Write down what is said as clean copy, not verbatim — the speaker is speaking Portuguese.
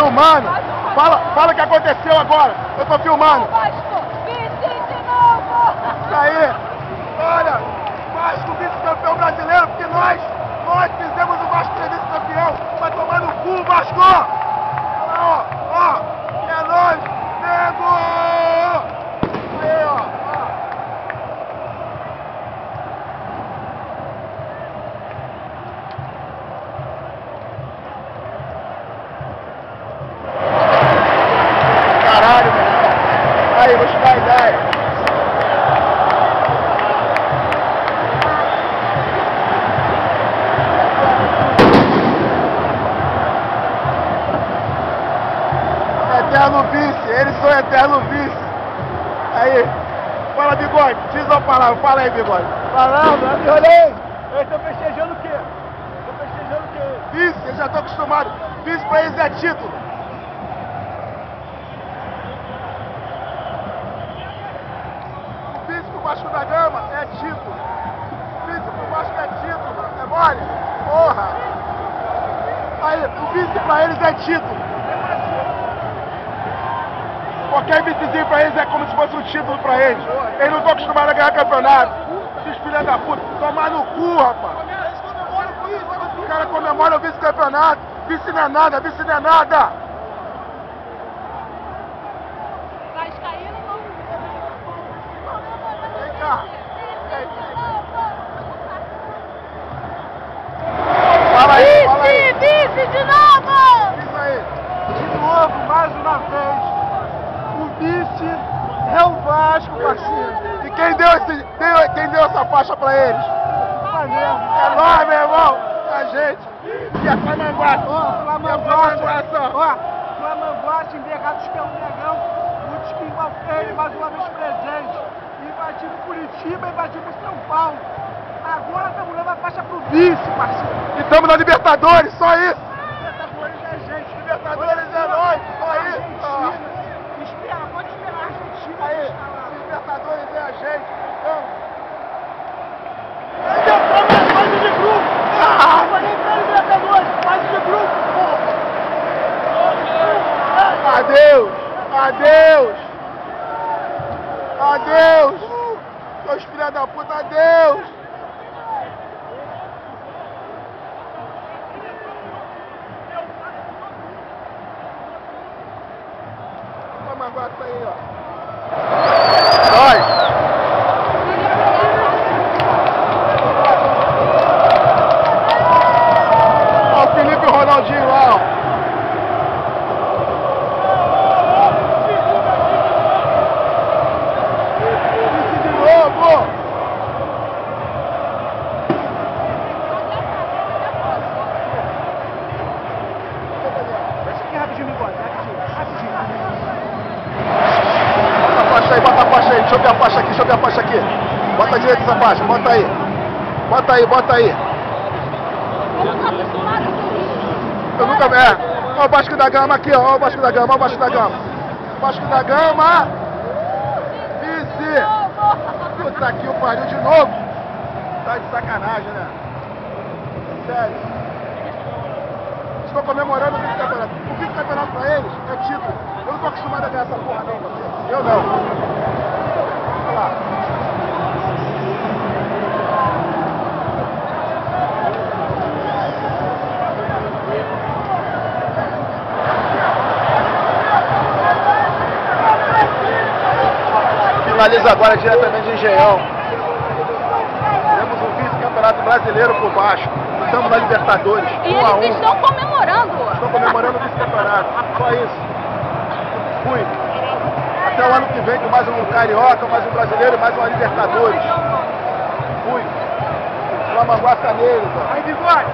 filmando. Fala o que aconteceu agora. Eu tô filmando. Isso aí. Olha, Vasco vice-campeão brasileiro, porque nós fizemos o Vasco ser vice-campeão. Vai tomar no cu, Vasco! Ó, é nóis, nego! Aí, ó. Caralho, meu irmão. Aí, vou te dar a ideia. Eterno vice, eles são eterno vice. Aí, fala, Bigode, diz uma palavra, fala aí, Bigode. Falando, eu me olhei. Eu tô festejando o quê? Vice, eles já estão acostumados. Vice pra eles é título. O vice pro Vasco da Gama é título. O vice pro Vasco é título. É mole? Porra! Aí, o vice pra eles é título. Qualquer vicezinho pra eles é como se fosse um título pra eles. Eles não estão acostumados a ganhar campeonato. Esses filhos da puta, tomar no cu, rapaz. O cara comemora o vice-campeonato. Vice não é nada, vice não é nada. Vascaíno não. Vem cá. Fala aí, fala aí. Vice de novo! Isso aí. De novo, mais uma vez, o vice é o Vasco, parceiro. E quem deu essa faixa pra eles? Flamengo. É nós, meu irmão. A gente. E a Flamanguaça. Flamanguaça, envergados pelo Negão, o Tiquinho Malfeire, mais uma vez presente. Invadimos Curitiba, invadimos São Paulo. Agora estamos dando a faixa pro vice, parceiro. E estamos na Libertadores, só isso. Libertadores é gente. Libertadores é nós, só isso. Espera, pode esperar a Argentina. Aí, Libertadores é a gente. Então... Fase de grupo! Falei pra Libertadores, fase de grupo, porra! Adeus! Adeus! Adeus! Seus filhos da puta, adeus! Toma agora isso aí, ó. Nós! Ronaldinho lá, ó. Vice de novo. Deixa aqui rapidinho, Bigode, rapidinho. Bota a faixa aí, bota a faixa aí. Deixa eu ver a faixa aqui, deixa eu ver a faixa aqui. Bota a direita essa faixa, bota aí. Bota aí, bota aí. Eu nunca vi. Ó o Vasco da Gama aqui, ó o Vasco da Gama, ó o Vasco da Gama. Vasco da Gama. Vice. Puta que o pariu de novo. Tá de sacanagem, né? Sério. Estou comemorando o vice-campeonato. O vice-campeonato pra eles é título. Eu não tô acostumado a ganhar essa porra não, você. Eu não. Olha lá. Finaliza agora diretamente de Engenhão. Temos um vice-campeonato brasileiro por baixo. Estamos na Libertadores. E 1 a 1. eles estão comemorando. Estão comemorando o vice-campeonato. Só isso. Fui. Até o ano que vem com mais um Carioca, mais um Brasileiro e mais uma Libertadores. Fui. Flamanguaça neles, ó. Aí, Bigode.